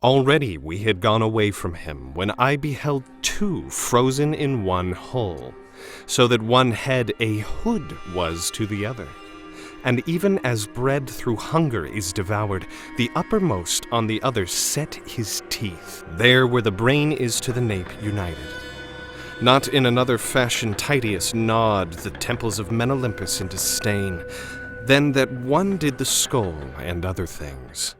Already we had gone away from him when I beheld two frozen in one hull, so that one head a hood was to the other. And even as bread through hunger is devoured, the uppermost on the other set his teeth, there where the brain is to the nape united. Not in another fashion Titius gnawed the temples of men Olympus into stain, than that one did the skull and other things.